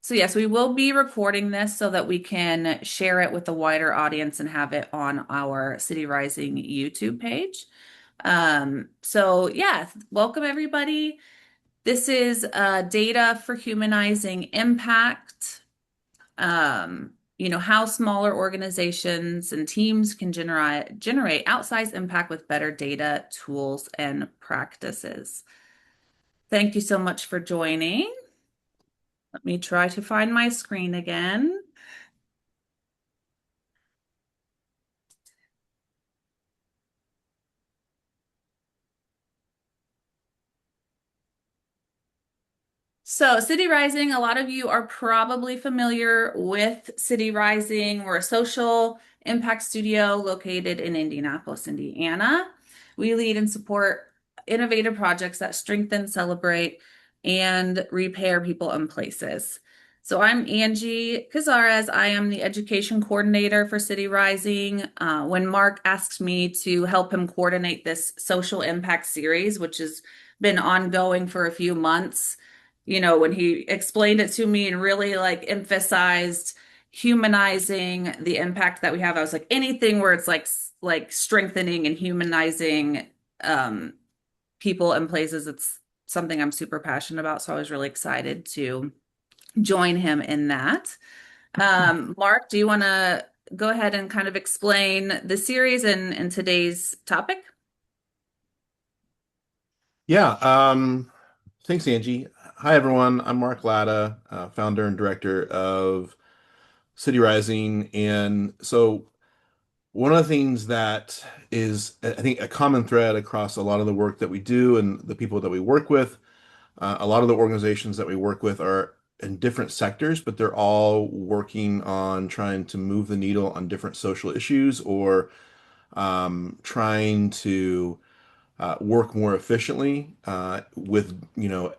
So yes, we will be recording this so that we can share it with a wider audience and have it on our City Rising YouTube page. So yeah, welcome everybody. This is data for humanizing impact. How smaller organizations and teams can generate outsized impact with better data, tools, and practices. Thank you so much for joining. Let me try to find my screen again. So, City Rising, a lot of you are probably familiar with City Rising. We're a social impact studio located in Indianapolis, Indiana. We lead and support innovative projects that strengthen, celebrate, and repair people and places. So, I'm Angie Cazares. I am the education coordinator for City Rising. When Mark asked me to help him coordinate this social impact series, which has been ongoing for a few months, when he explained it to me and really like emphasized humanizing the impact that we have, I was like, anything where it's like strengthening and humanizing um, people and places, it's something I'm super passionate about. So I was really excited to join him in that. Mark, do you want to go ahead and kind of explain the series and today's topic? Yeah, thanks, Angie. Hi, everyone. I'm Mark Latta, founder and director of City Rising. And so, one of the things that is, I think, a common thread across a lot of the work that we do and the people that we work with, a lot of the organizations that we work with are in different sectors, but they're all working on trying to move the needle on different social issues or trying to work more efficiently with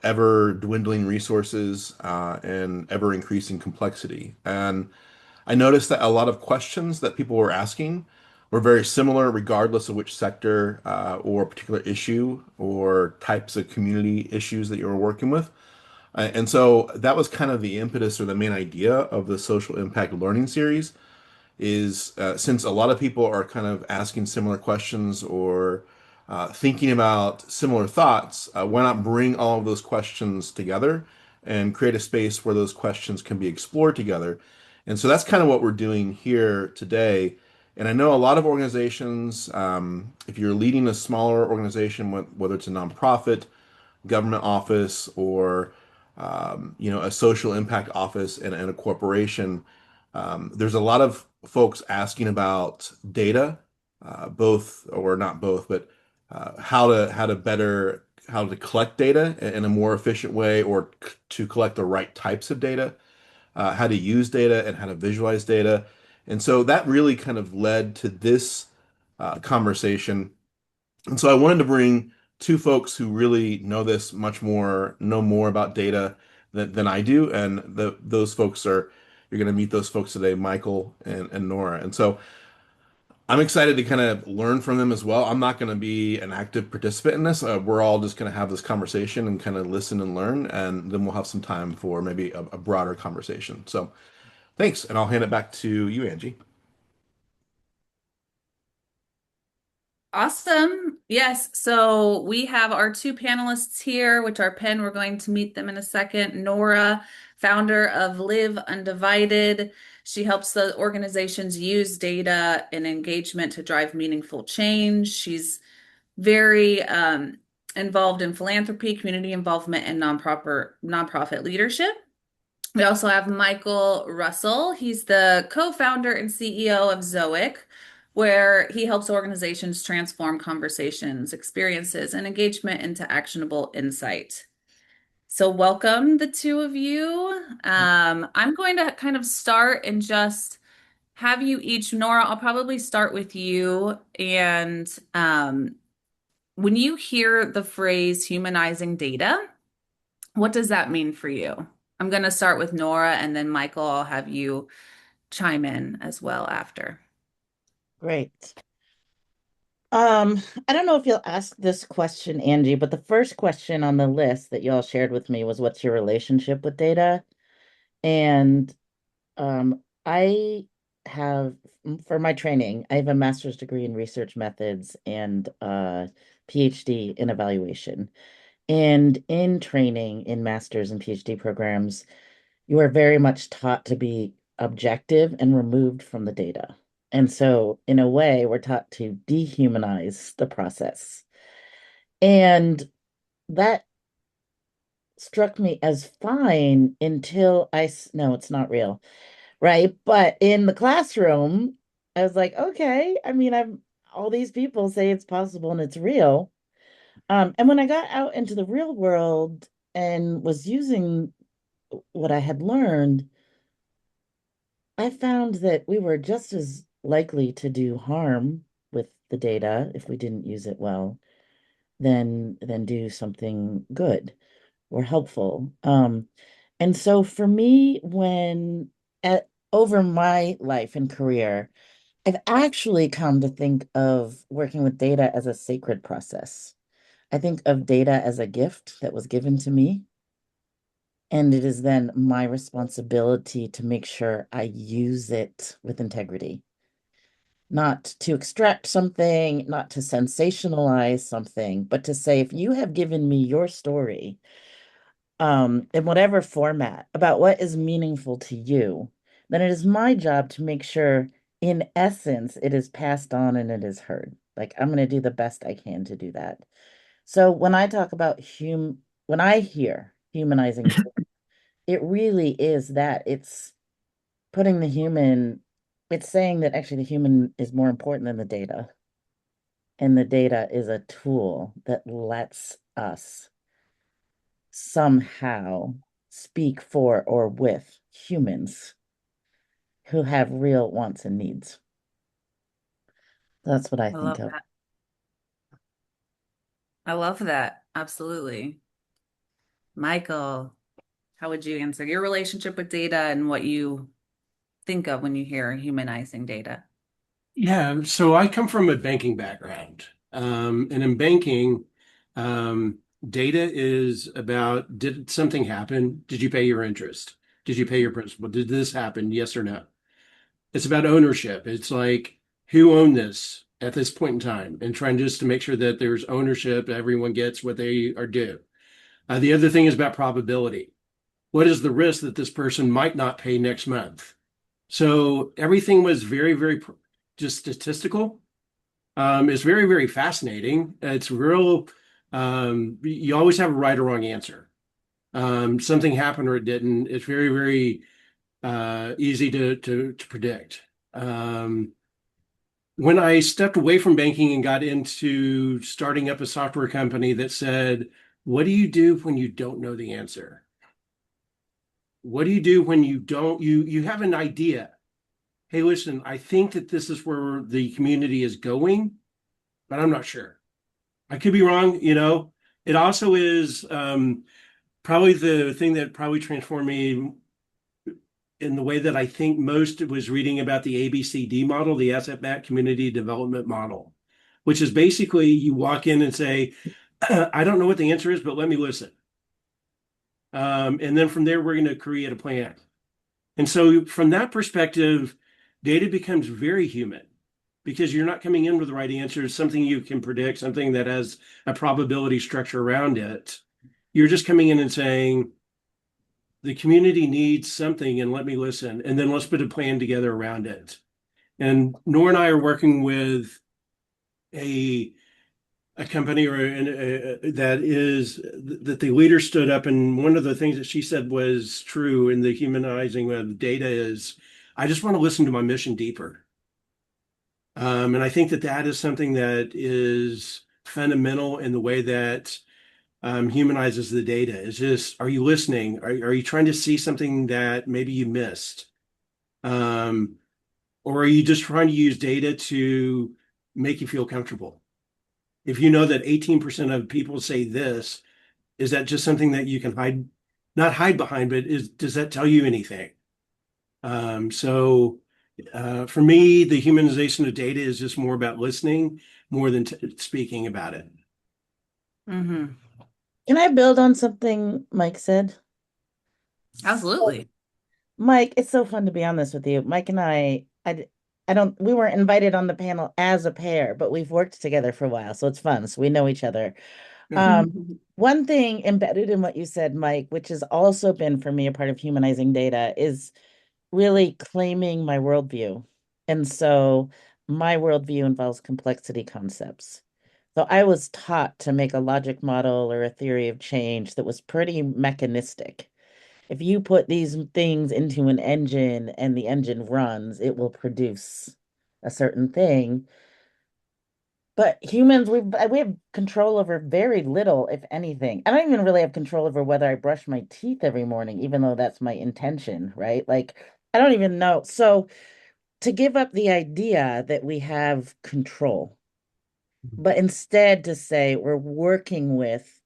ever dwindling resources and ever increasing complexity. And I noticed that a lot of questions that people were asking were very similar, regardless of which sector or particular issue or types of community issues that you were working with. And so that was kind of the impetus or the main idea of the Social Impact Learning Series is since a lot of people are kind of asking similar questions or thinking about similar thoughts, why not bring all of those questions together and create a space where those questions can be explored together? And so that's kind of what we're doing here today. And I know a lot of organizations, if you're leading a smaller organization, whether it's a nonprofit, government office, or a social impact office and a corporation, there's a lot of folks asking about data, both or not both, but how to collect data in a more efficient way or to collect the right types of data, how to use data and how to visualize data. And so that really kind of led to this conversation. And so I wanted to bring two folks who really know more about data than I do. And those folks you're going to meet those folks today, Michael and Nora. And so I'm excited to kind of learn from them as well. I'm not going to be an active participant in this. We're all just going to have this conversation and kind of listen and learn. And then we'll have some time for maybe a broader conversation. So thanks. And I'll hand it back to you, Angie. Awesome. Yes. So we have our two panelists here, which are Penn. We're going to meet them in a second. Nora, founder of Live Undivided. She helps the organizations use data and engagement to drive meaningful change. She's very involved in philanthropy, community involvement, and nonprofit leadership. We also have Michael Russell. He's the co-founder and CEO of Zoic, where he helps organizations transform conversations, experiences, and engagement into actionable insight. So, welcome, the two of you. I'm going to kind of start and just have you each, Nora, I'll probably start with you. And when you hear the phrase humanizing data, what does that mean for you? I'm going to start with Nora and then Michael, I'll have you chime in as well after. Great. I don't know if you'll ask this question, Angie, but the first question on the list that y'all shared with me was what's your relationship with data? And I have, for my training, I have a master's degree in research methods and a PhD in evaluation. And in training in master's and PhD programs, you are very much taught to be objective and removed from the data. And so, in a way, we're taught to dehumanize the process. And that struck me as fine until no, it's not real, right? But in the classroom, I was like, okay, I mean, I'm all these people say it's possible and it's real. And when I got out into the real world and was using what I had learned, I found that we were just as likely to do harm with the data if we didn't use it well than do something good or helpful. And so for me, when at over my life and career, I've actually come to think of working with data as a sacred process. I think of data as a gift that was given to me, and it is then my responsibility to make sure I use it with integrity, not to extract something, not to sensationalize something, but to say, if you have given me your story, in whatever format about what is meaningful to you, then it is my job to make sure, in essence, it is passed on and it is heard. Like I'm going to do the best I can to do that. So when I talk about when I hear humanizing, it really is that it's putting the human, it's saying that actually the human is more important than the data. And the data is a tool that lets us somehow speak for or with humans who have real wants and needs. That's what I I think love of. that. I love that. Absolutely. Michael, how would you answer your relationship with data and what you think of when you hear humanizing data? Yeah, so I come from a banking background. And in banking, um, data is about, did something happen? Did you pay your interest? Did you pay your principal? Did this happen? Yes or no? It's about ownership. It's like, who owned this at this point in time, and trying just to make sure that there's ownership, everyone gets what they are due. The other thing is about probability. What is the risk that this person might not pay next month? So everything was very just statistical. It's very fascinating. It's real. You always have a right or wrong answer. Something happened or it didn't. It's very easy to predict. Um, when I stepped away from banking and got into starting up a software company that said, "What do you do when you don't know the answer? What do you do when you don't you have an idea? Hey, listen, I think that this is where the community is going, but I'm not sure. I could be wrong, you know. It also is probably the thing that probably transformed me in the way that I think most was reading about the ABCD model, the asset backed community development model, which is basically you walk in and say, I don't know what the answer is, but let me listen. And then from there, we're going to create a plan. And so, from that perspective, data becomes very human because you're not coming in with the right answer, something you can predict, something that has a probability structure around it. You're just coming in and saying, the community needs something and let me listen. And then let's put a plan together around it. And Nora and I are working with a a company that is that the leader stood up, and one of the things that she said was true in the humanizing of data is, I just want to listen to my mission deeper. And I think that that is something that is fundamental in the way that humanizes the data. Is just, are you listening? Are you trying to see something that maybe you missed? Um, or are you just trying to use data to make you feel comfortable? If you know that 18% of people say this, is that just something that you can hide, not hide behind, but does that tell you anything? For me, the humanization of data is just more about listening more than speaking about it. Hmm. Can I build on something Mike said? Absolutely. Mike, it's so fun to be on this with you. Mike and I don't, we weren't invited on the panel as a pair, but we've worked together for a while, so it's fun. So we know each other. Um, One thing embedded in what you said, Mike, which has also been for me a part of humanizing data, is really claiming my worldview. And so my worldview involves complexity concepts. So I was taught to make a logic model or a theory of change that was pretty mechanistic. If you put these things into an engine and the engine runs, it will produce a certain thing. But humans, we have control over very little, if anything. I don't even really have control over whether I brush my teeth every morning, even though that's my intention, right? Like, I don't even know. So to give up the idea that we have control, but instead to say we're working with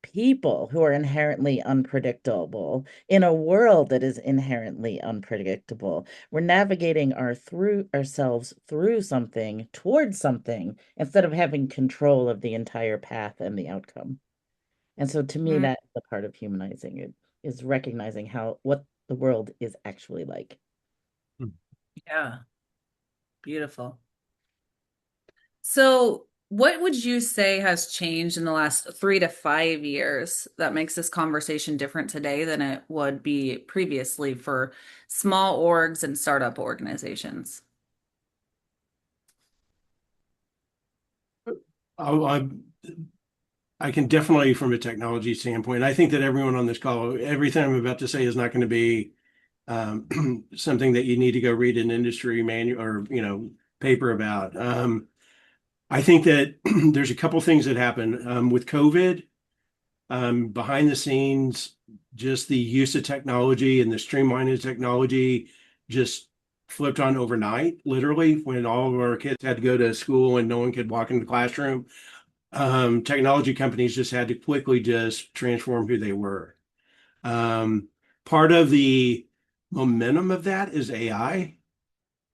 people who are inherently unpredictable in a world that is inherently unpredictable. We're navigating ourselves through something towards something instead of having control of the entire path and the outcome. And so to me, Mm, that's the part of humanizing it is recognizing how what the world is actually like. yeah, beautiful. So, what would you say has changed in the last 3 to 5 years that makes this conversation different today than it would be previously for small orgs and startup organizations? Oh, I can definitely, from a technology standpoint, I think that everyone on this call, everything I'm about to say is not going to be something that you need to go read an industry manual or, paper about. I think that there's a couple things that happen with COVID. Behind the scenes, just the use of technology and the streamlining of technology just flipped on overnight, literally, when all of our kids had to go to school and no one could walk in the classroom. Technology companies just had to quickly just transform who they were. Um, Part of the momentum of that is AI.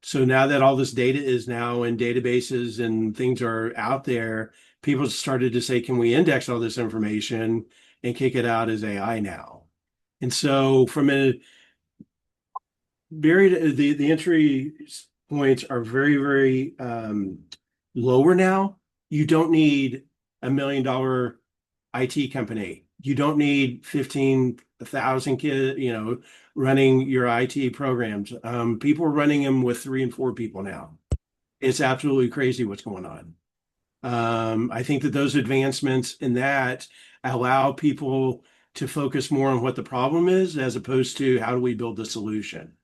So now that all this data is now in databases and things are out there, people started to say, can we index all this information and kick it out as AI now? And so from a very the entry points are very, very lower now. You don't need $1 million IT company. You don't need 15,000 kids, running your IT programs. People are running them with 3 and 4 people now. It's absolutely crazy what's going on. I think that those advancements in that allow people to focus more on what the problem is as opposed to how do we build the solution.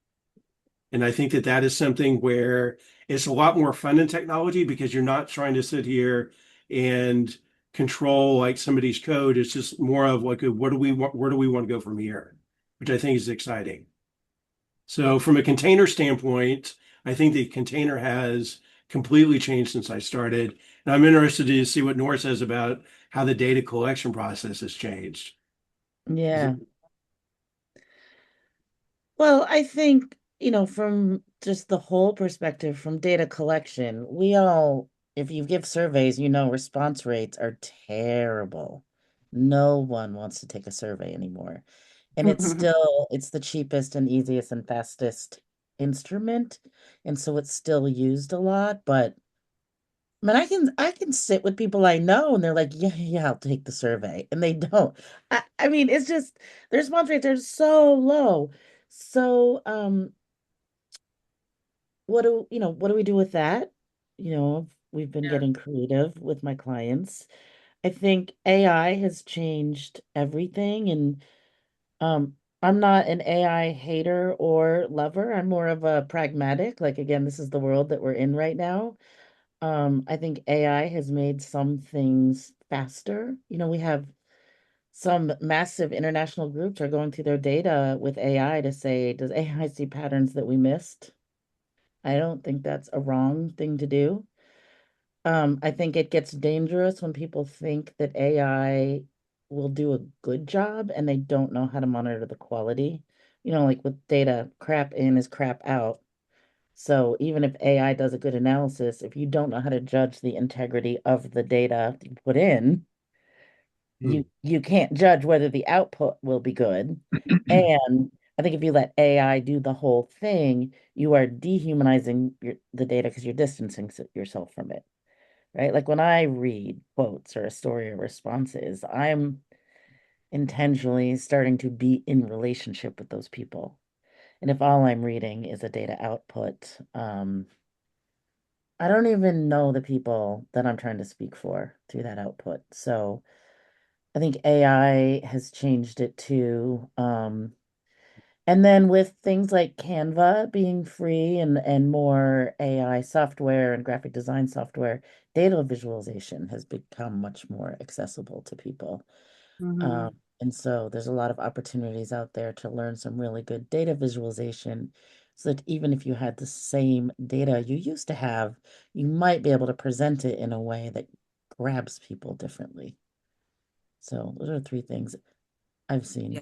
And I think that that is something where it's a lot more fun in technology because you're not trying to sit here and control like somebody's code. It's just more of like, what do we want? Where do we want to go from here? Which I think is exciting. So from a container standpoint, I think the container has completely changed since I started. And I'm interested to see what Nora says about how the data collection process has changed. Is it? Yeah. Well, I think, from just the whole perspective from data collection, if you give surveys, response rates are terrible. No one wants to take a survey anymore. And it's the cheapest and easiest and fastest instrument. And so it's still used a lot, but I mean, I can sit with people I know and they're like, yeah, yeah, I'll take the survey. And they don't. I mean, it's just the response rates are so low. So, what do we do with that? We've been Yeah. getting creative with my clients. I think AI has changed everything, and I'm not an AI hater or lover. I'm more of a pragmatic. Like again, this is the world that we're in right now. I think AI has made some things faster. We have some massive international groups are going through their data with AI to say, does AI see patterns that we missed? I don't think that's a wrong thing to do. I think it gets dangerous when people think that AI will do a good job and they don't know how to monitor the quality. Like with data, crap in is crap out. So even if AI does a good analysis, if you don't know how to judge the integrity of the data you put in, Hmm. you can't judge whether the output will be good. And I think if you let AI do the whole thing, you are dehumanizing the data because you're distancing yourself from it, right? Like when I read quotes or a story or responses, I'm intentionally starting to be in relationship with those people. And if all I'm reading is a data output, I don't even know the people that I'm trying to speak for through that output. So I think AI has changed it too. And then with things like Canva being free and more AI software and graphic design software, data visualization has become much more accessible to people. Hmm. And so there's a lot of opportunities out there to learn some really good data visualization so that even if you had the same data you used to have, you might be able to present it in a way that grabs people differently. So those are three things I've seen. Yeah.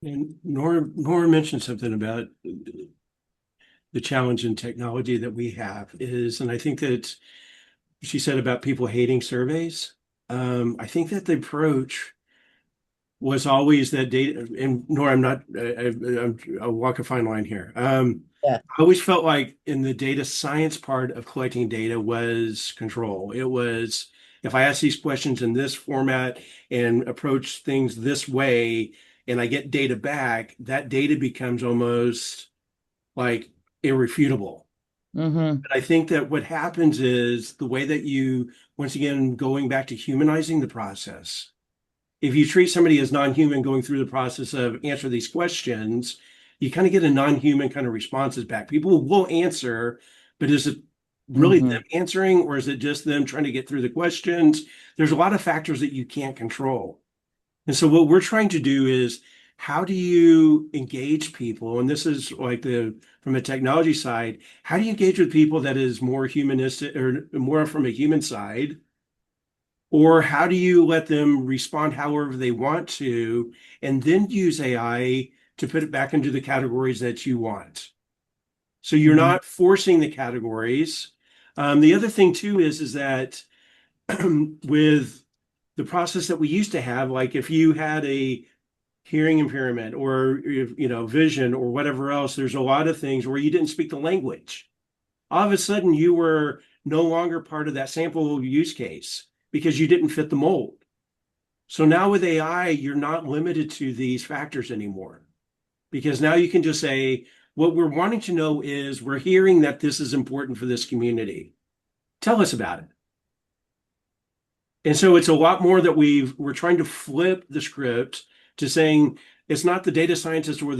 And Nora mentioned something about the challenge in technology that we have is, and I think that she said about people hating surveys. I think that the approach was always that data, and Nora, I'm not, I'll walk a fine line here. Yeah. I always felt like in the data science part of collecting data was control. It was, if I ask these questions in this format and approach things this way, and I get data back, that data becomes almost like irrefutable. Mm-hmm. I think that what happens is the way that you, once again, going back to humanizing the process, if you treat somebody as non-human going through the process of answer these questions, you kind of get a non-human kind of responses back. People will answer, but is it really Mm-hmm. them answering or is it just them trying to get through the questions? There's a lot of factors that you can't control. And so what we're trying to do is how do you engage people? And this is like the from a technology side, how do you engage with people that is more humanistic or more from a human side? Or how do you let them respond however they want to, and then use AI to put it back into the categories that you want? So you're Mm-hmm. not forcing the categories. The other thing too is that with the process that we used to have, like if you had a hearing impairment or if, vision or whatever else, there's a lot of things where you didn't speak the language. All of a sudden, you were no longer part of that sample use case because you didn't fit the mold. So now with AI, you're not limited to these factors anymore because now you can just say, what we're wanting to know is we're hearing that this is important for this community. Tell us about it. And so it's a lot more that we're trying to flip the script to saying it's not the data scientist or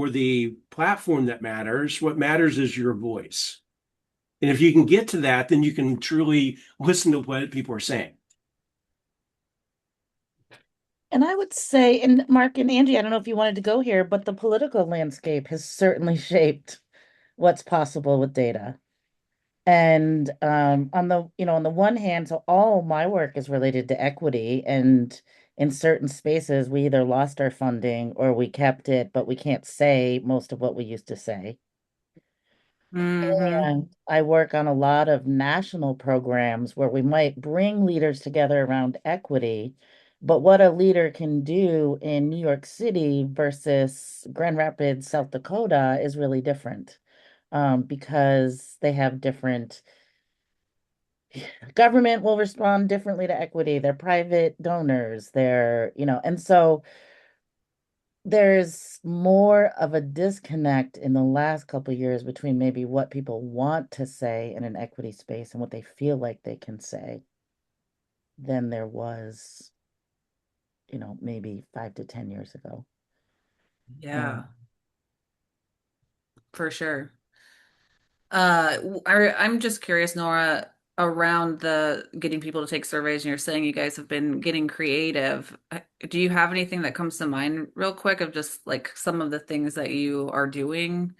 the platform that matters. What matters is your voice. And if you can get to that, then you can truly listen to what people are saying. And I would say, and Mark and Angie, I don't know if you wanted to go here, but the political landscape has certainly shaped what's possible with data. And on the one hand, so all my work is related to equity, and in certain spaces, we either lost our funding or we kept it, but we can't say most of what we used to say. Hmm. And I work on a lot of national programs where we might bring leaders together around equity, but what a leader can do in New York City versus Grand Rapids, South Dakota is really different, because they have different government will respond differently to equity. They're private donors. And so there's more of a disconnect in the last couple of years between maybe what people want to say in an equity space and what they feel like they can say than there was, maybe 5 to 10 years ago. Yeah, Um, for sure. I'm just curious, Nora, around the getting people to take surveys, and you're saying you guys have been getting creative. Do you have anything that comes to mind real quick of just like some of the things that you are doing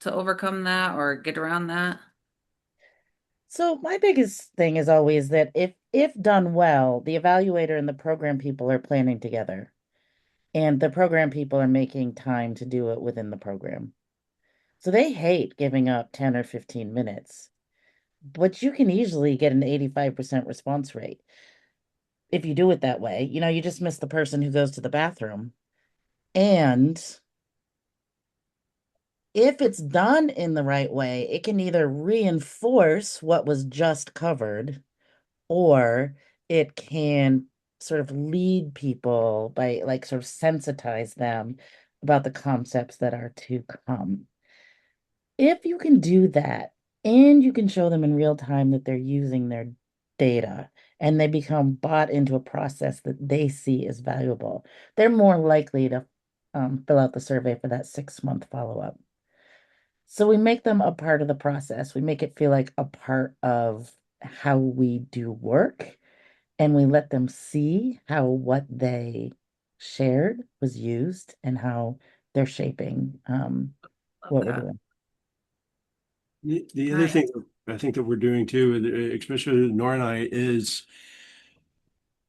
to overcome that or get around that? so my biggest thing is always that if done well, the evaluator and the program people are planning together, and the program people are making time to do it within the program. So they hate giving up 10 or 15 minutes, but you can easily get an 85% response rate if you do it that way. You just miss the person who goes to the bathroom. And if it's done in the right way, it can either reinforce what was just covered, or it can sort of lead people by like sort of sensitize them about the concepts that are to come. If you can do that and you can show them in real time that they're using their data and they become bought into a process that they see as valuable, they're more likely to fill out the survey for that 6-month follow-up. So we make them a part of the process. We make it feel like a part of how we do work, and we let them see how what they shared was used and how they're shaping Love what we're that. doing. The other Nice. thing I think that we're doing too, especially Nora and I, is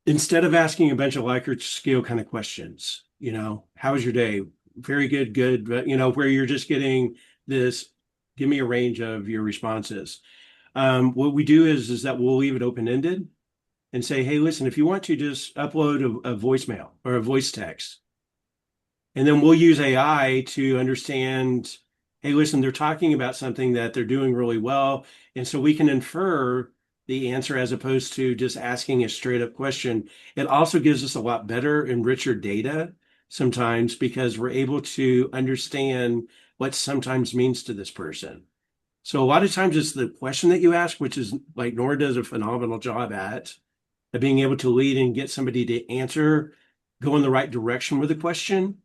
instead of asking a bunch of Likert scale kind of questions, how was your day? Very good, good, but where you're just getting this, give me a range of your responses. What we do is that we'll leave it open-ended and say, hey, listen, if you want to just upload a voicemail or a voice text, and then we'll use AI to understand, hey, listen, they're talking about something that they're doing really well. And so we can infer the answer as opposed to just asking a straight up question. It also gives us a lot better and richer data sometimes because we're able to understand what sometimes means to this person. So a lot of times it's the question that you ask, which is like Nora does a phenomenal job at being able to lead and get somebody to answer, go in the right direction with the question.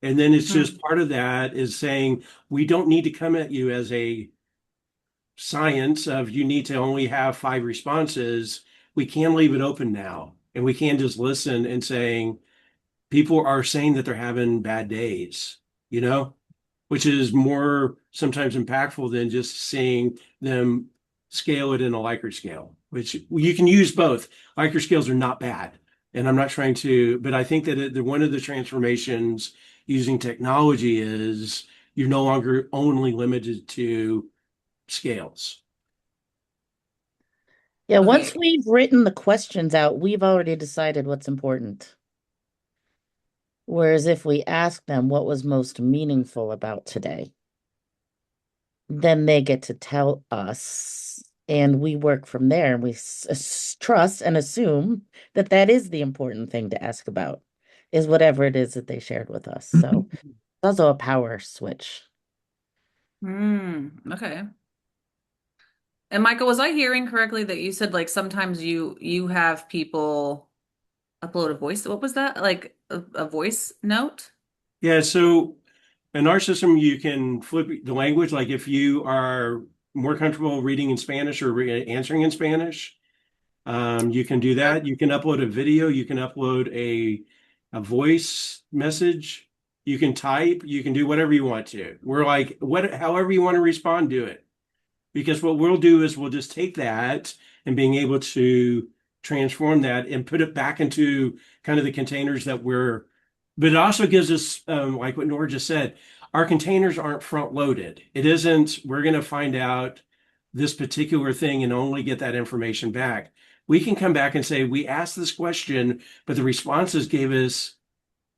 And then it's just Hmm. part of that is saying we don't need to come at you as a science of you need to only have 5 responses. We can leave it open now, and we can just listen and saying people are saying that they're having bad days, you know, which is more sometimes impactful than just seeing them scale it in a Likert scale, which you can use both. Likert scales are not bad. And I'm not trying to, but I think that one of the transformations using technology is you're no longer only limited to scales. Yeah, once Okay. we've written the questions out, we've already decided what's important. Whereas if we ask them what was most meaningful about today, then they get to tell us, and we work from there, and we trust and assume that that is the important thing to ask about, is whatever it is that they shared with us. So it's also a power switch. Okay. And Michael, was I hearing correctly that you said like sometimes you have people upload a voice? What was that? Like a voice note? Yeah, so in our system, you can flip the language. Like if you are more comfortable reading in Spanish or answering in Spanish, you can do Okay. that. You can upload a video. You can upload a voice message. You can type. You can do whatever you want to. We're like, however you want to respond, do it. Because what we'll do is we'll just take that and being able to transform that and put it back into kind of the containers that but it also gives us, like what Nora just said, our containers aren't front loaded. It isn't, we're going to find out this particular thing and only get that information back. We can come back and say, we asked this question, but the responses gave us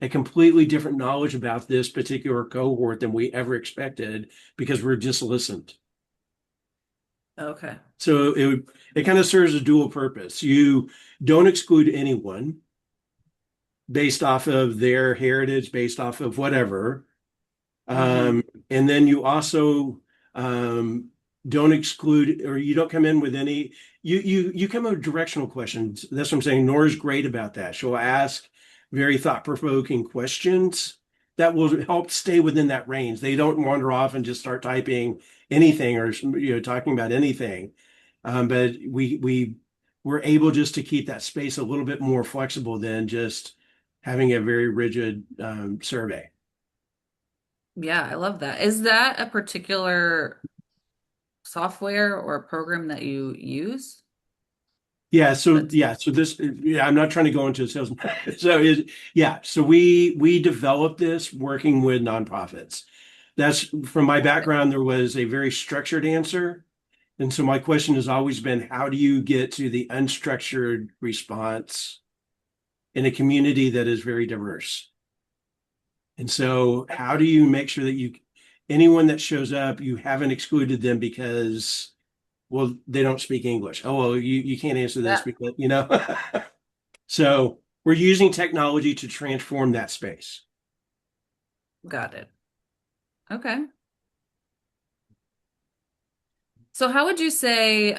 a completely different knowledge about this particular cohort than we ever expected because we're just listened. Okay. So it kind of serves a dual purpose. You don't exclude anyone based off of their heritage, based off of whatever. Mm-hmm. And then you also um, don't exclude or you don't come in with any you come with directional questions. That's what I'm saying. Nora's great about that. She'll ask very thought-provoking questions that will help stay within that range. They don't wander off and just start typing anything or talking about anything. But we're able just to keep that space a little bit more flexible than just having a very rigid survey. Yeah, I love that. Is that a particular software or program that you use? That's Yeah, I'm not trying to go into sales. So we developed this working with nonprofits. That's from my background, there was a very structured answer. And so my question has always been, how do you get to the unstructured response in a community that is very diverse? And so how do you make sure that anyone that shows up, you haven't excluded them because, well, they don't speak English. Oh, well, you can't answer this Yeah, because, you know. So we're using technology to transform that space. got it. Okay. So how would you say,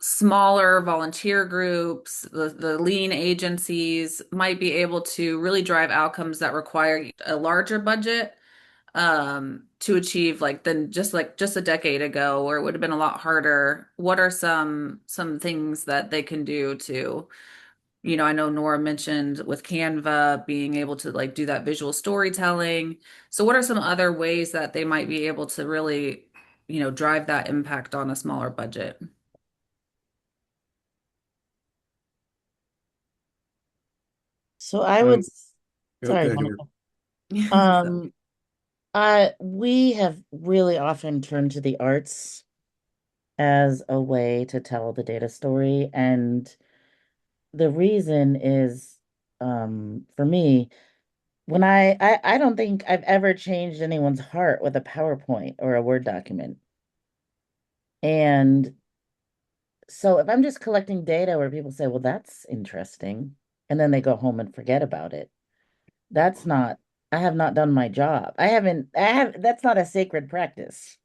smaller volunteer groups, the lean agencies might be able to really drive outcomes that require a larger budget, to achieve than just a decade ago where it would have been a lot harder? What are some things that they can do to, I know Nora mentioned with Canva being able to do that visual storytelling. So what are some other ways that they might be able to really, drive that impact on a smaller budget? So I would, Um, go sorry, ahead, Nora. Monica. So, Um, we have really often turned to the arts as a way to tell the data story. And the reason is, for me, when I don't think I've ever changed anyone's heart with a PowerPoint or a Word document. And so if I'm just collecting data where people say, well, that's interesting, and then they go home and forget about it, that's not, I have not done my job. That's not a sacred practice.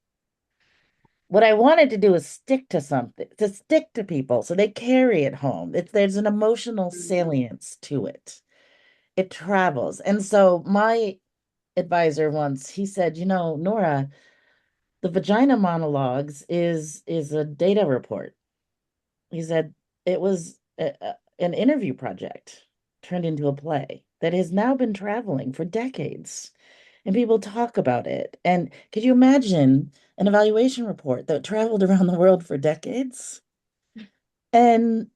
What I wanted to do is stick to something, to stick to people so they carry it home. There's an emotional salience to it. It travels. And so my advisor once, he said, Nora, the vagina monologues is a data report. He said it was an interview project turned into a play that has now been traveling for decades. And people talk about it. And could you imagine an evaluation report that traveled around the world for decades? And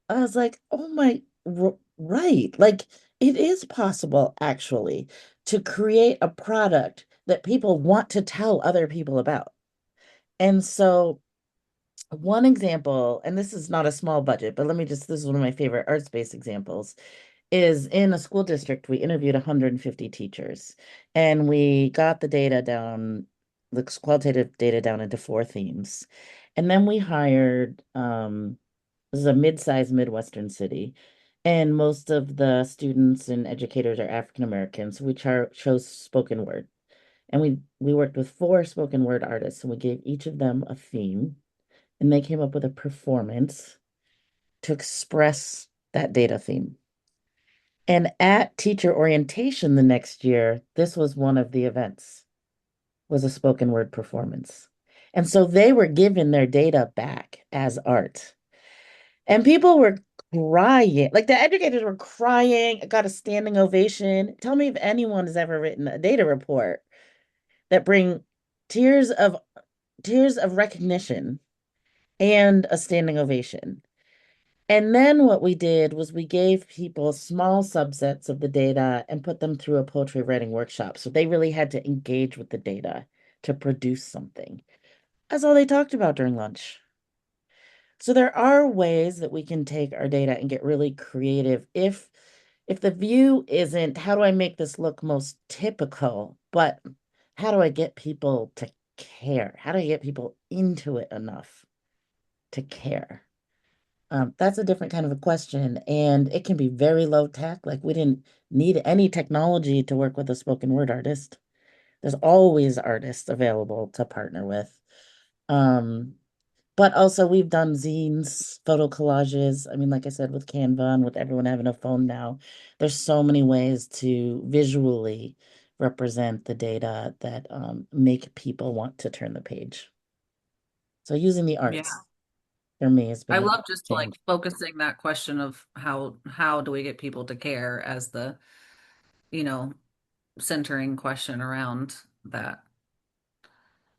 I was like, oh my, right. Like it is possible actually to create a product that people want to tell other people about. And so one example, and this is not a small budget, but this is one of my favorite arts-based examples, is in a school district. We interviewed 150 teachers and we got the data down, the qualitative data down into four themes. And then we hired, this is a mid-sized Midwestern city, and most of the students and educators are African American. So we chose spoken word. And we worked with four spoken word artists and we gave each of them a theme and they came up with a performance to express that data theme. And at teacher orientation the next year, this was one of the events, was a spoken word performance. And so they were given their data back as art. And people were crying. Like the educators were crying, got a standing ovation. Tell me if anyone has ever written a data report that bring tears of tears of recognition and a standing ovation. And then what we did was we gave people small subsets of the data and put them through a poetry writing workshop. So they really had to engage with the data to produce something. That's all they talked about during lunch. So there are ways that we can take our data and get really creative. If the view isn't how do I make this look most typical, but how do I get people to care? How do I get people into it enough to care? That's a different kind of a question, and it can be very low tech. Like we didn't need any technology to work with a spoken word artist. There's always artists available to partner with. Um, but also we've done zines, photo collages. I mean, like I said, with Canva and with everyone having a phone now, there's so many ways to visually represent the data that make people want to turn the page. So using the yeah, arts for me has I been a love just change. focusing that question of how do we get people to care as the, you know, centering question around that.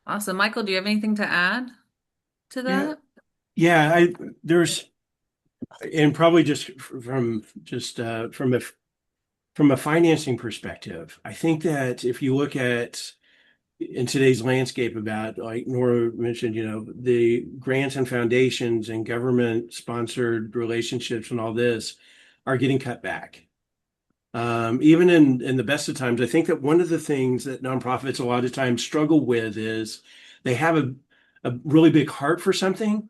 Awesome. Michael, do you have anything to add to Yeah, that? yeah. There's, and probably from a financing perspective, I think that if you look at in today's landscape about, like Nora mentioned, the grants and foundations and government sponsored relationships and all this are getting cut back. Even in the best of times, I think that one of the things that nonprofits a lot of times struggle with is they have a really big heart for something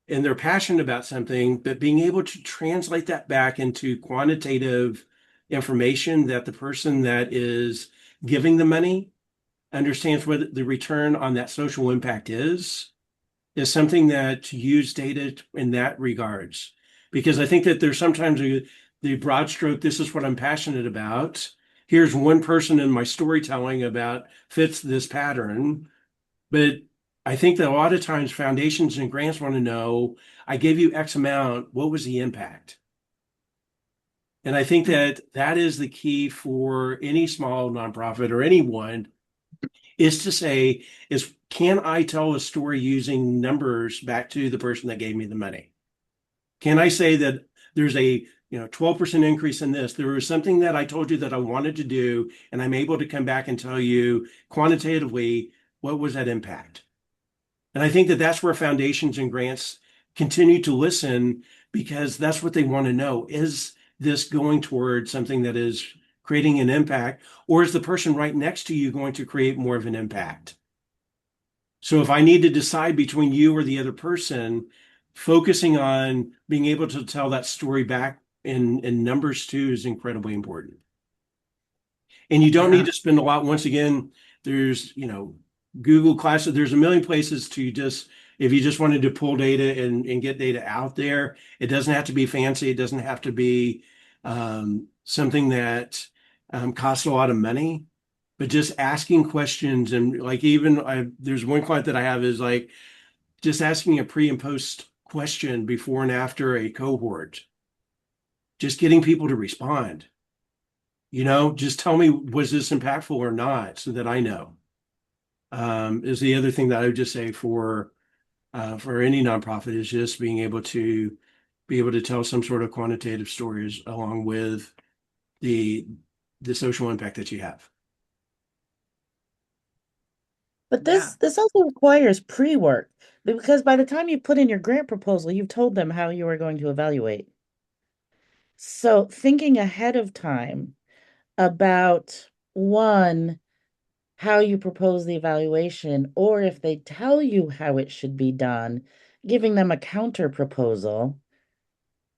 and they're passionate about something, but being able to translate that back into quantitative information that the person that is giving the money understands what the return on that social impact is something that to use data in that regards. Because I think that there's sometimes the broad stroke, this is what I'm passionate about. Here's one person in my storytelling about fits this pattern. But I think that a lot of times foundations and grants want to know, I gave you X amount, what was the impact? And I think that that is the key for any small nonprofit or anyone is to say, is can I tell a story using numbers back to the person that gave me the money? Can I say that there's a 12% increase in this? There was something that I told you that I wanted to do, and I'm able to come back and tell you quantitatively what was that impact? And I think that that's where foundations and grants continue to listen because that's what they want to know. Is this going toward something that is creating an impact, or is the person right next to you going to create more of an impact? So if I need to decide between you or the other person, focusing on being able to tell that story back in numbers too is incredibly important. And you don't need Yeah. to spend a lot. Once again, there's, Google Classes, there's a million places to just, if you just wanted to pull data and get data out there, it doesn't have to be fancy. It doesn't have to be something that costs a lot of money, but just asking questions. And like, there's one client that I have is like just asking a pre and post question before and after a cohort, just getting people to respond. Just tell me, was this impactful or not, so that I know. Is the other thing that I would just say for any nonprofit is just being able to tell some sort of quantitative stories along with the social impact that you have. But Yeah. this also requires pre-work because by the time you put in your grant proposal, you've told them how you are going to evaluate. So thinking ahead of time about one, how you propose the evaluation, or if they tell you how it should be done, giving them a counter proposal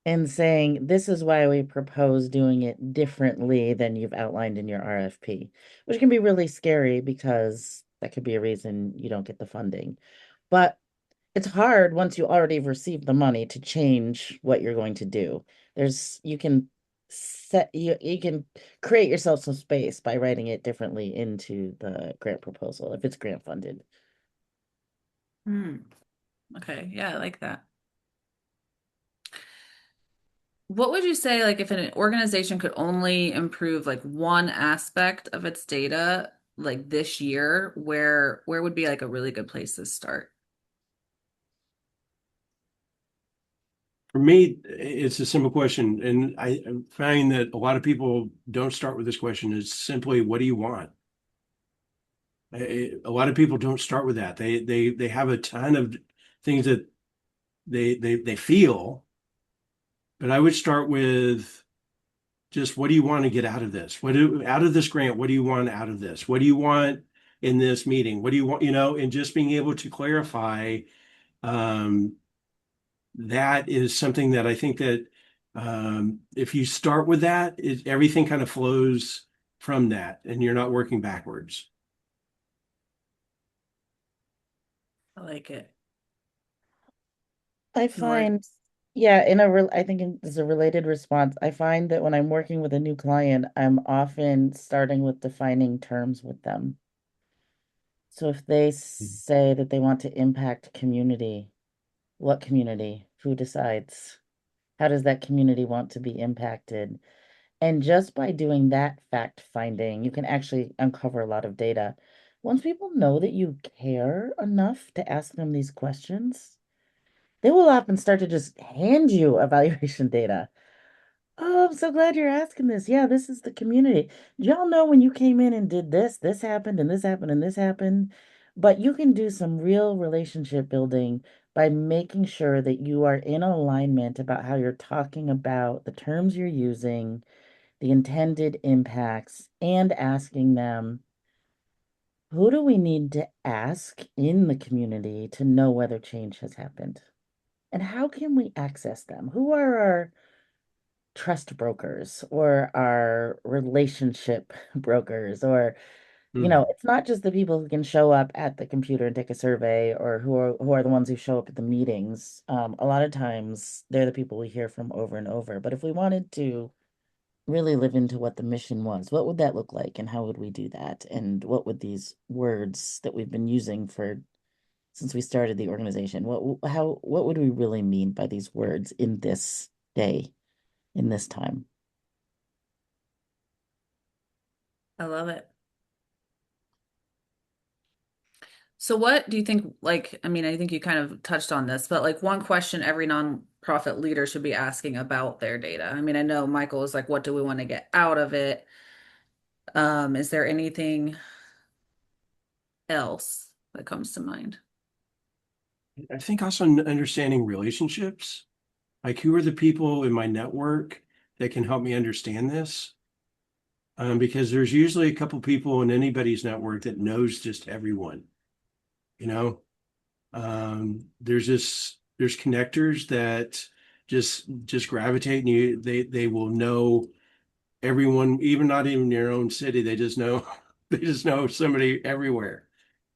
and saying, this is why we propose doing it differently than you've outlined in your RFP, which can be really scary because that could be a reason you don't get the funding. But it's hard once you already received the money to change what you're going to do. You can you can create yourself some space by writing it differently into the grant proposal if it's grant funded. Hmm. Okay. Yeah, I like that. What would you say, like, if an organization could only improve like one aspect of its data, like this year, where would be like a really good place to start? For me, it's a simple question, and I find that a lot of people don't start with this question. Is simply, what do you want? A lot of people don't start with that. They have a ton of things that they feel, but I would start with just what do you want to get out of this? Out of this grant, what do you want out of this? What do you want in this meeting? What do you want, and just being able to clarify um, that is something that I think that if you start with that, everything kind of flows from that and you're not working backwards. I like it. I Nora. find, yeah, I think it's a related response. I find that when I'm working with a new client, I'm often starting with defining terms with them. So if they say that they want to impact community, what community? Who decides? How does that community want to be impacted? And just by doing that fact finding, you can actually uncover a lot of data. Once people know that you care enough to ask them these questions, they will often start to just hand you evaluation data. Oh, I'm so glad you're asking this. Yeah, this is the community. Y'all know when you came in and did this, this happened, and this happened, and this happened. But you can do some real relationship building by making sure that you are in alignment about how you're talking about the terms you're using the intended impacts, and asking them, who do we need to ask in the community to know whether change has happened? And how can we access them? Who are our trust brokers or our relationship brokers? Or, Hmm. it's not just the people who can show up at the computer and take a survey, or who are the ones who show up at the meetings. A lot of times they're the people we hear from over and over. But if we wanted to really live into what the mission was, what would that look like, and how would we do that? And what would these words that we've been using for since we started the organization, what would we really mean by these words in this day, in this time? I love it. So what do you think, like, I mean, I think you kind of touched on this, but like one question every nonprofit leader should be asking about their data. I mean, I know Michael is like, what do we want to get out of it? Is there anything else that comes to mind? I think also understanding relationships, like who are the people in my network that can help me understand this? Because there's usually a couple people in anybody's network that knows just everyone, you know? There's connectors that just gravitate and they will know everyone, even not even your own city. They just know they just know somebody everywhere.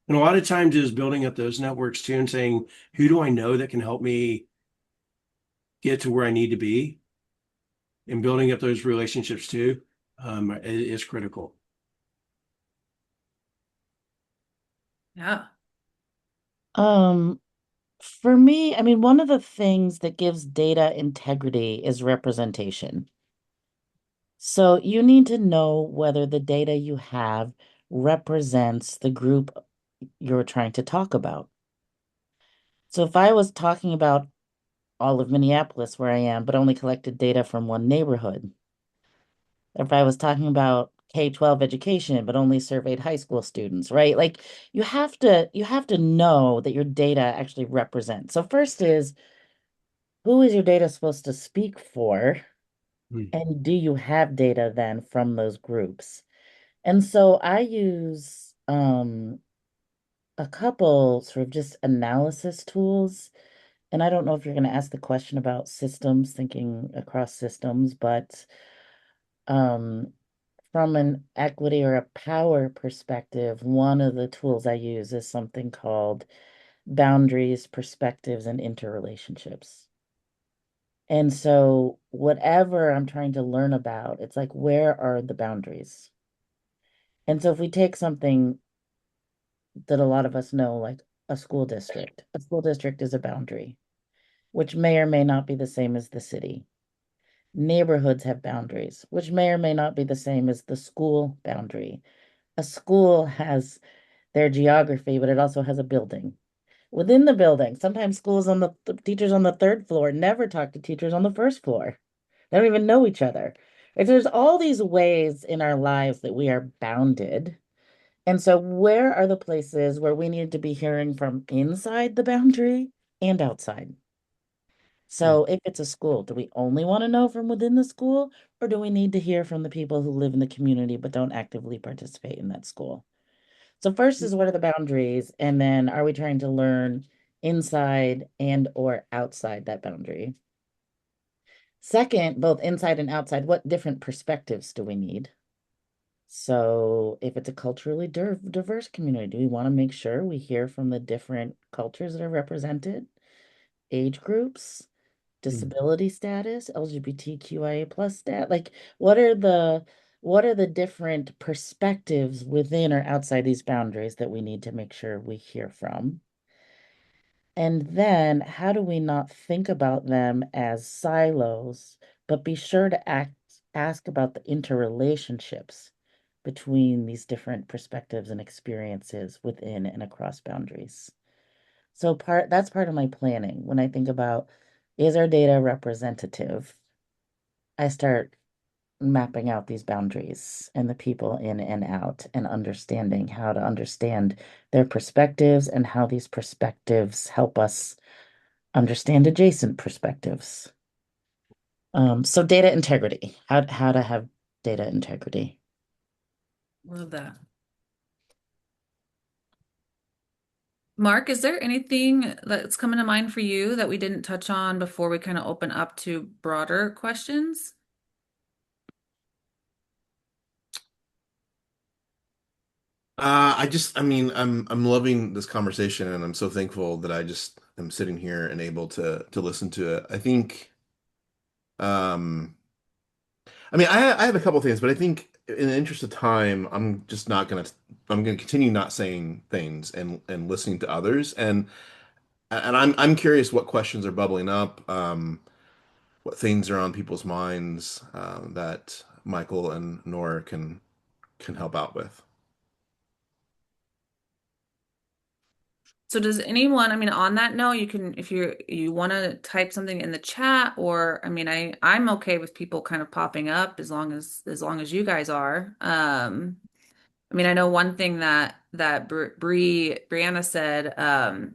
And a lot of times is building up those networks too and saying, who do I know that can help me get to where I need to be? And building up those relationships too, is critical. Yeah. Um, for me, I mean, one of the things that gives data integrity is representation. So you need to know whether the data you have represents the group you're trying to talk about. So if I was talking about all of Minneapolis where I am, but only collected data from one neighborhood, if I was talking about K-12 education, but only surveyed high school students, right? Like you have to know that your data actually represents. So first is, who is your data supposed to speak for? Hmm. And do you have data then from those groups? And so I use a couple sort of just analysis tools. And I don't know if you're going to ask the question about systems, thinking across systems, but um, from an equity or a power perspective, one of the tools I use is something called boundaries, perspectives, and interrelationships. And so, whatever I'm trying to learn about, it's like, where are the boundaries? And so, if we take something that a lot of us know, like a school district is a boundary, which may or may not be the same as the city. Neighborhoods have boundaries, which may or may not be the same as the school boundary. A school has their geography, but it also has a building. Within the building, sometimes schools on the teachers on the third floor never talk to teachers on the first floor. They don't even know each other. There's all these ways in our lives that we are bounded. And so, where are the places where we need to be hearing from inside the boundary and outside? So, if it's a school, do we only want to know from within the school, or do we need to hear from the people who live in the community but don't actively participate in that school? So first is, what are the boundaries? And then, are we trying to learn inside and or outside that boundary? Second, both inside and outside, what different perspectives do we need? So if it's a culturally diverse community, do we want to make sure we hear from the different cultures that are represented, age groups, Hmm. disability status, LGBTQIA plus stat? Like, what are the different perspectives within or outside these boundaries that we need to make sure we hear from? And then, how do we not think about them as silos, but be sure to ask about the interrelationships between these different perspectives and experiences within and across boundaries? So that's part of my planning. When I think about, is our data representative, I start mapping out these boundaries and the people in and out, and understanding how to understand their perspectives and how these perspectives help us understand adjacent perspectives. So data integrity, how to have data integrity. Love that. Mark, is there anything that's coming to mind for you that we didn't touch on before we kind of open up to broader questions? I mean, I'm loving this conversation, and I'm so thankful that I just am sitting here and able to listen to it. I think, um, I mean, I have a couple things, but I think in the interest of time, I'm gonna continue not saying things and listening to others, and I'm curious what questions are bubbling up, what things are on people's minds, that Michael and Nora can help out with. So does anyone, I mean, on that note, you can, if you want to type something in the chat, or I mean, I'm okay with people kind of popping up as long as you guys are. I mean, I know one thing that Brianna said,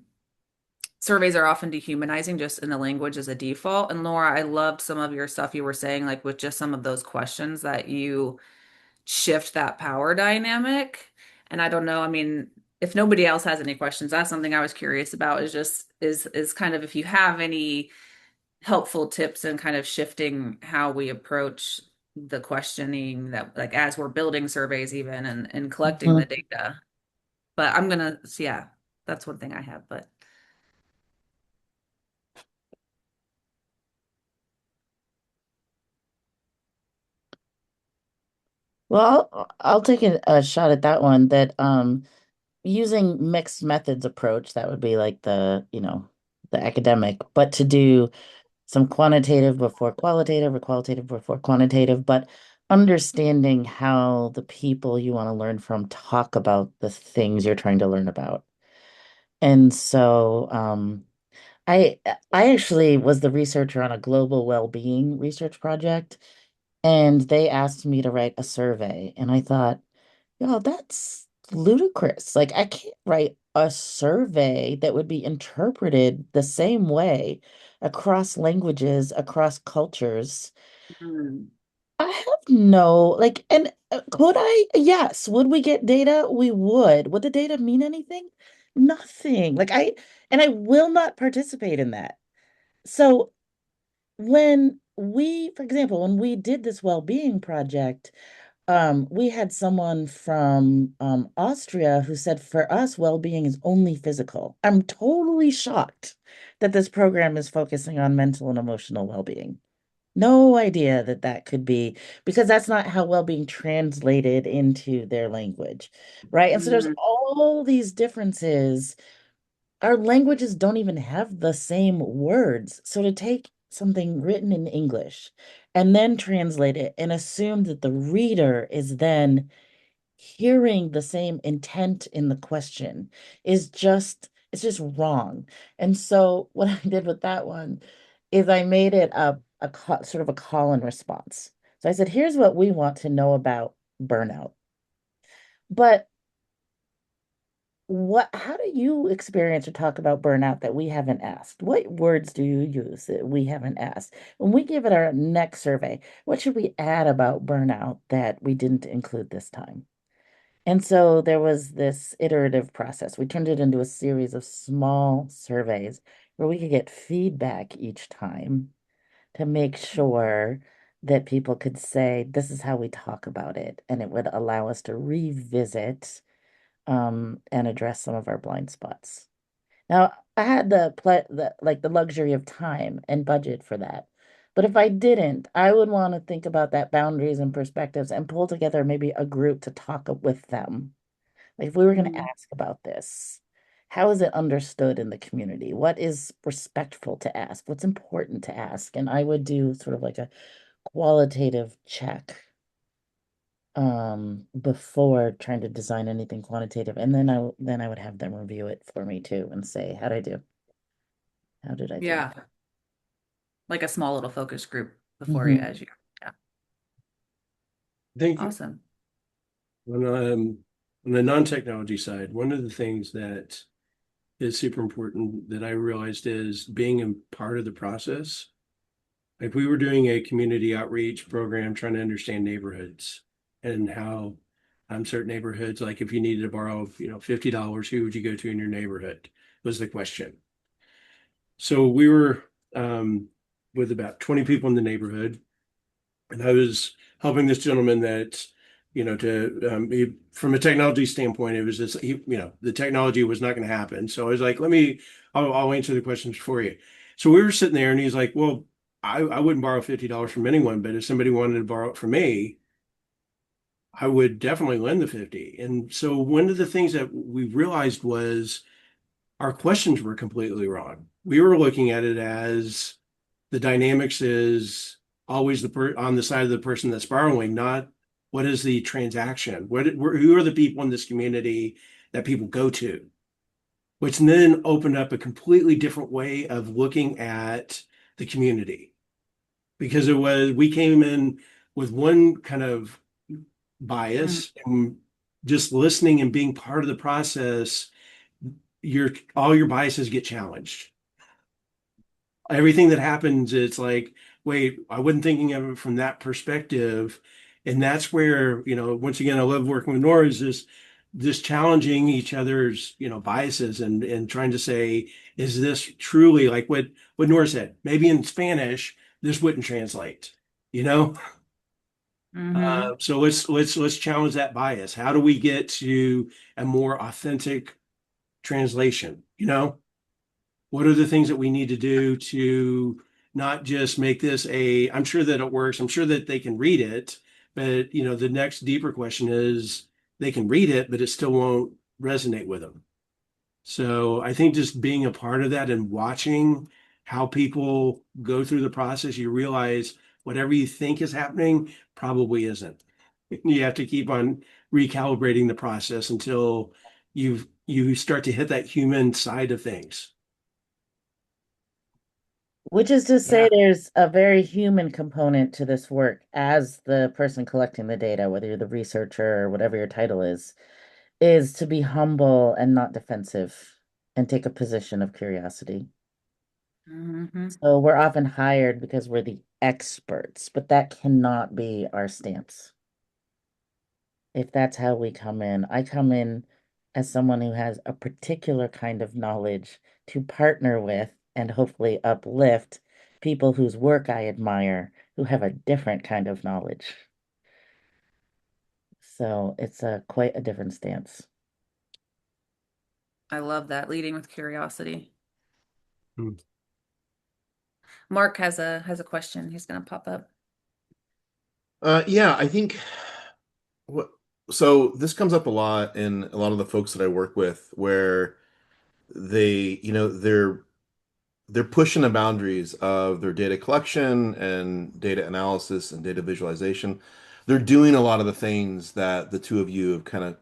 surveys are often dehumanizing just in the language as a default. And Laura, I loved some of your stuff you were saying, like with just some of those questions that you shift that power dynamic. And I don't know, I mean, if nobody else has any questions, that's something I was curious about is just is kind of if you have any helpful tips in kind of shifting how we approach the questioning that like as we're building surveys even and collecting the Mhm. data. But I'm gonna, yeah, that's one thing I have, but Well, I'll take a shot at that one that using mixed methods approach, that would be like the academic, but to do some quantitative before qualitative or qualitative before quantitative, but understanding how the people you want to learn from talk about the things you're trying to learn about. And so I I actually was the researcher on a global well-being research project, and they asked me to write a survey, and I thought, yo, that's ludicrous. Like, I can't write a survey that would be interpreted the same way across languages, across cultures. mm, I have no, like, and could I? Yes. Would we get data? We would. Would the data mean anything? Nothing. And I will not participate in that. So for example, when we did this well-being project, we had someone from Austria who said for us, well-being is only physical. I'm totally shocked that this program is focusing on mental and emotional well-being. No idea that that could be because that's not how well-being translated into their language, right? And so there's mm, all these differences. Our languages don't even have the same words. So to take something written in English and then translate it and assume that the reader is then hearing the same intent in the question it's just wrong. And so what I did with that one is I made it sort of a call and response. So I said, here's what we want to know about burnout. But how do you experience or talk about burnout that we haven't asked? What words do you use that we haven't asked? When we give it our next survey, what should we add about burnout that we didn't include this time? And so there was this iterative process. We turned it into a series of small surveys where we could get feedback each time to make sure that people could say, this is how we talk about it. And it would allow us to revisit and address some of our blind spots. Now, I had the luxury of time and budget for that. But if I didn't, I would want to think about that boundaries and perspectives and pull together maybe a group to talk with them. Like if we were going to mm. ask about this, how is it understood in the community? What is respectful to ask? What's important to ask? And I would do sort of like a qualitative check before trying to design anything quantitative. And then I would have them review it for me too and say, how'd I do? How did I do? Yeah, like a small little focus group before you Hmm. as you, yeah, I think awesome. when on the non-technology side, one of the things that is super important that I realized is being a part of the process Like we were doing a community outreach program trying to understand neighborhoods and how certain neighborhoods, like if you needed to borrow, $50, who would you go to in your neighborhood was the question. So we were with about 20 people in the neighborhood, and I was helping this gentleman that, from a technology standpoint, it was just, the technology was not going to happen. So I was like, I'll answer the questions for you. So we were sitting there and he's like, well, I wouldn't borrow $50 from anyone, but if somebody wanted to borrow it from me, I would definitely lend the 50. And so one of the things that we realized was our questions were completely wrong. We were looking at it as the dynamics is always on the side of the person that's borrowing, not what is the transaction? Who are the people in this community that people go to? Which then opened up a completely different way of looking at the community because we came in with one kind of Mm, bias and just listening and being part of the process, all your biases get challenged. Everything that happens, it's like, wait, I wasn't thinking of it from that perspective. And that's where, once again, I love working with Nora is this challenging each other's, biases and trying to say, is this truly like what Nora said? Maybe in Spanish, this wouldn't translate, you know? mm-hmm. So let's challenge that bias. How do we get to a more authentic translation? What are the things that we need to do to not just make this I'm sure that it works. I'm sure that they can read it, but the next deeper question is they can read it, but it still won't resonate with them. So I think just being a part of that and watching how people go through the process, you realize whatever you think is happening probably isn't. You have to keep on recalibrating the process until you start to hit that human side of things. Which is to say, Yeah. there's a very human component to this work as the person collecting the data, whether you're the researcher or whatever your title is to be humble and not defensive and take a position of curiosity. Mm-hmm. So we're often hired because we're the experts, but that cannot be our stance. If that's how we come in, I come in as someone who has a particular kind of knowledge to partner with and hopefully uplift people whose work I admire who have a different kind of knowledge. So it's a quite a different stance. I love that, leading with curiosity. Hmm. Mark has a question. He's gonna pop up. Yeah, I think what so this comes up a lot in a lot of the folks that I work with where they're pushing the boundaries of their data collection and data analysis and data visualization. They're doing a lot of the things that the two of you have kind of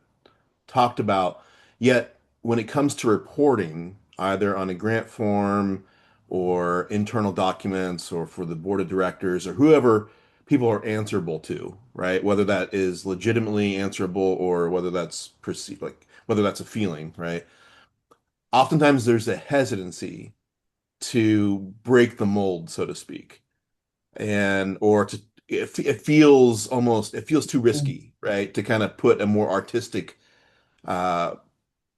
talked about. Yet, when it comes to reporting, either on a grant form or internal documents or for the board of directors or whoever people are answerable to, right? Whether that is legitimately answerable or whether that's perceived, like whether that's a feeling, right? Oftentimes there's a hesitancy to break the mold, so to speak, and or to it feels too risky, right? To kind of put a more artistic uh,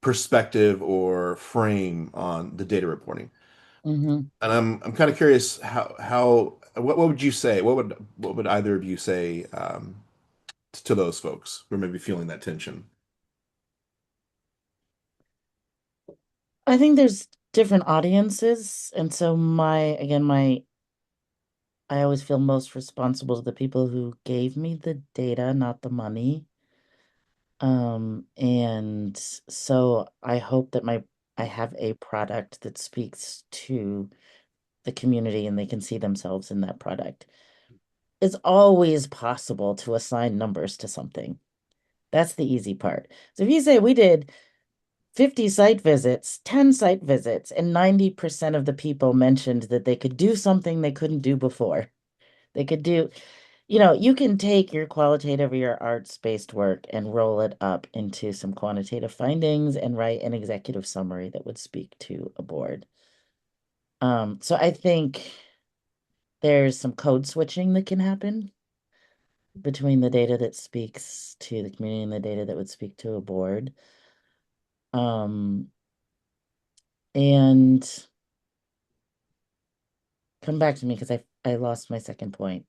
perspective or frame on the data reporting. Mm-hmm. And I'm kind of curious how what would you say? What would either of you say to those folks who are maybe feeling that tension? I think there's different audiences, and so I always feel most responsible to the people who gave me the data, not the money. And so I hope that I have a product that speaks to the community and they can see themselves in that product. It's always possible to assign numbers to something. That's the easy part. So if you say we did 50 site visits, 10 site visits, and 90% of the people mentioned that they could do something they couldn't do before. They could do, you can take your qualitative or your arts-based work and roll it up into some quantitative findings and write an executive summary that would speak to a board. So I think there's some code switching that can happen between the data that speaks to the community and the data that would speak to a board. Um, and come back to me because I lost my second point.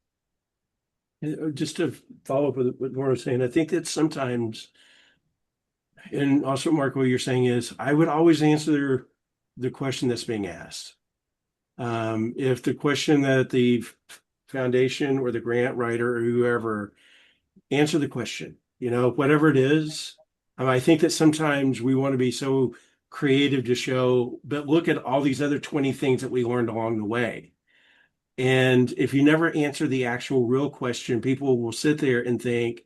Just to follow up with what Laura was saying, I think that sometimes, and also Mark, what you're saying is, I would always answer the question that's being asked. If the question that the foundation or the grant writer or whoever answer the question, whatever it is. I think that sometimes we want to be so creative to show, but look at all these other 20 things that we learned along the way. And if you never answer the actual real question, people will sit there and think,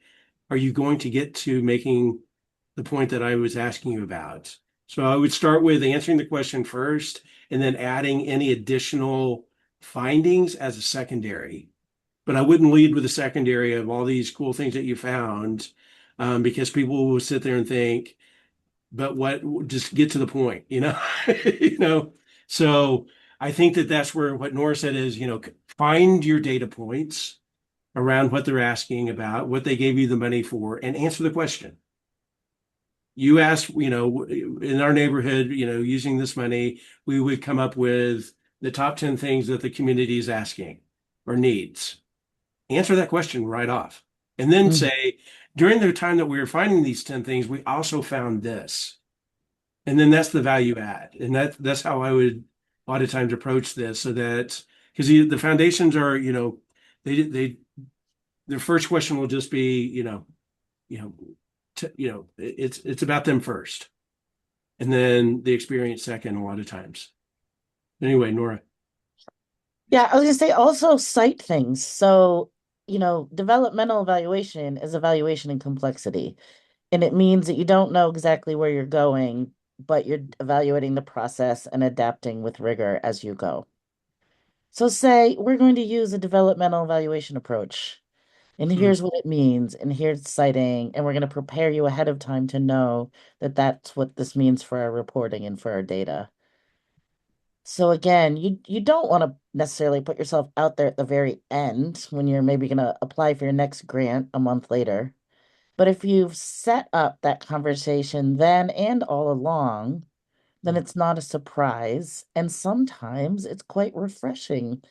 are you going to get to making the point that I was asking you about? So I would start with answering the question first and then adding any additional findings as a secondary. But I wouldn't lead with a secondary of all these cool things that you found, because people will sit there and think, but what, just get to the point, you know? So I think that that's where what Nora said is, find your data points around what they're asking about, what they gave you the money for, and answer the question. You asked, in our neighborhood, using this money, we would come up with the top 10 things that the community is asking or needs. Answer that question right off. And then Mm. say, during the time that we were finding these 10 things, we also found this. And then that's the value add. And that's how I would a lot of times approach this, so that because the foundations are, they their first question will just be, you know, it's about them first. And then the experience second a lot of times. Anyway, Nora. Yeah, I was gonna say also cite things. So, developmental evaluation is evaluation in complexity. And it means that you don't know exactly where you're going, but you're evaluating the process and adapting with rigor as you go. So say we're going to use a developmental evaluation approach, and Mm, here's what it means, and here's citing, and we're going to prepare you ahead of time to know that that's what this means for our reporting and for our data. So again, you don't want to necessarily put yourself out there at the very end when you're maybe going to apply for your next grant a month later. But if you've set up that conversation then and all along, then mm, it's not a surprise. And sometimes it's quite refreshing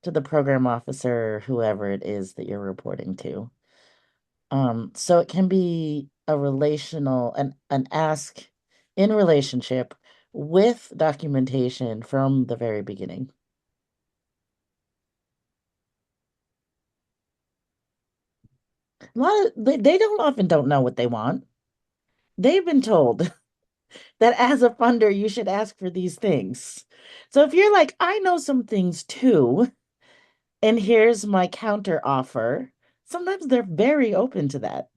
to the program officer, whoever it is that you're reporting to. So it can be a relational, an ask in relationship with documentation from the very beginning. A lot of they don't know what they want. They've been told that as a funder, you should ask for these things. So if you're like, I know some things too, and here's my counter offer, sometimes they're very open to that.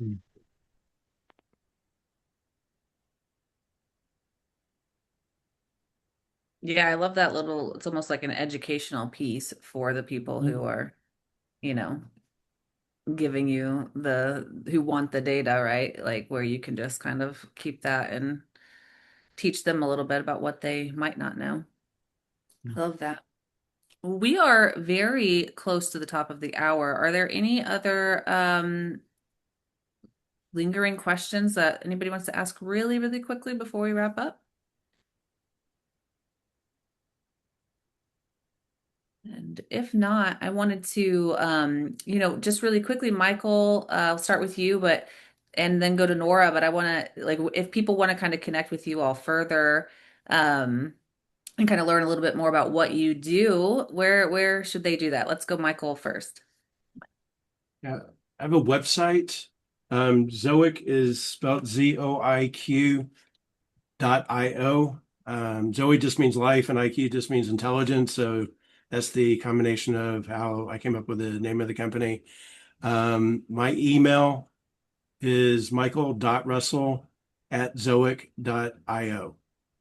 mm, Yeah, I love that little, it's almost like an educational piece for the people Mm. who are, you know, giving you who want the data, right? Like where you can just kind of keep that and teach them a little bit about what they might not know. mm. I love that. We are very close to the top of the hour. Are there any other lingering questions that anybody wants to ask really, really quickly before we wrap up? And if not, I wanted to, just really quickly, Michael, I'll start with you, and then go to Nora. But I want to, like, if people want to kind of connect with you all further, um, and kind of learn a little bit more about what you do, where should they do that? Let's go, Michael, first. Yeah, I have a website. Zoic is spelled ZOIQ.io. Zoe just means life and IQ just means intelligence. So that's the combination of how I came up with the name of the company. My email is michael.russell@zoic.io.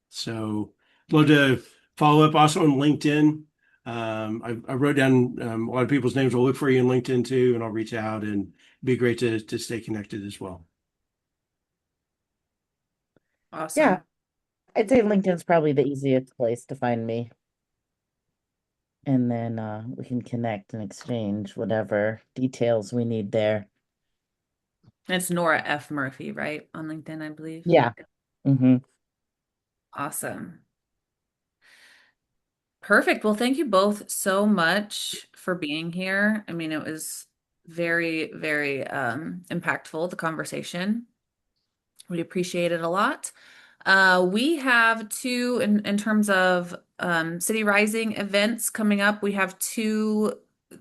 So I'd love to follow up also on LinkedIn. I wrote down a lot of people's names. I'll look for you in LinkedIn too, and I'll reach out, and it'd be great to stay connected as well. Yeah, Awesome. I'd say LinkedIn's probably the easiest place to find me. and then we can connect and exchange whatever details we need there. It's Nora F. Murphy, right? On LinkedIn, I believe. Yeah. Mm-hmm. Awesome. Perfect. Well, thank you both so much for being here. I mean, it was very, very impactful, the conversation. We appreciate it a lot. We have two in terms of City Rising events coming up. We have two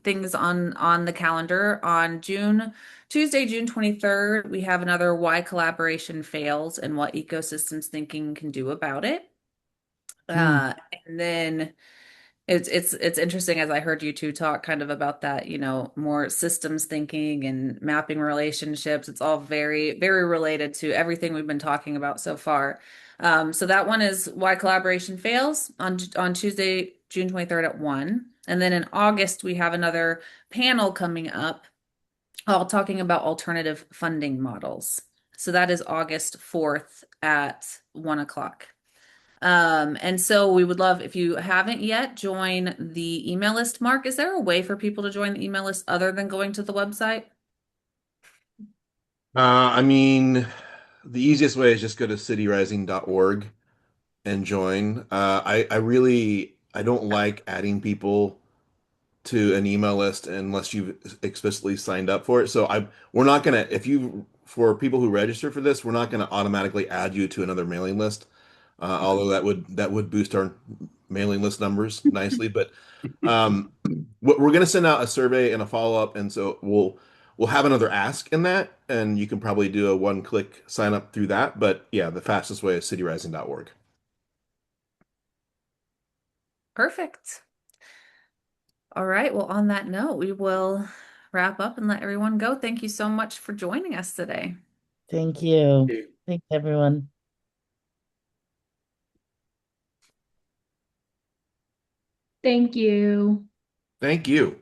things on the calendar. On Tuesday, June 23rd, we have another Why Collaboration Fails and What Ecosystems Thinking Can Do About It. Mm. Uh, and then it's interesting as I heard you two talk kind of about that, more systems thinking and mapping relationships. It's all very, very related to everything we've been talking about so far. So that one is Why Collaboration Fails on Tuesday, June 23rd at 1. And then in August, we have another panel coming up, all talking about alternative funding models. So that is August 4th at 1 o'clock. And so we would love if you haven't yet join the email list. Mark, is there a way for people to join the email list other than going to the website? I mean, the easiest way is just go to cityrising.org and join. I don't like adding people to an email list unless you've explicitly signed up for it. So we're not gonna, if you, for people who register for this, we're not gonna automatically add you to another mailing list. Okay. Although that would boost our mailing list numbers nicely. But um, we're gonna send out a survey and a follow-up, and so we'll have another ask in that, and you can probably do a one-click sign up through that. But yeah, the fastest way is cityrising.org. Perfect. All right. Well, on that note, we will wrap up and let everyone go. Thank you so much for joining us today. Thank you. Thanks, everyone. Thank you. Thank you.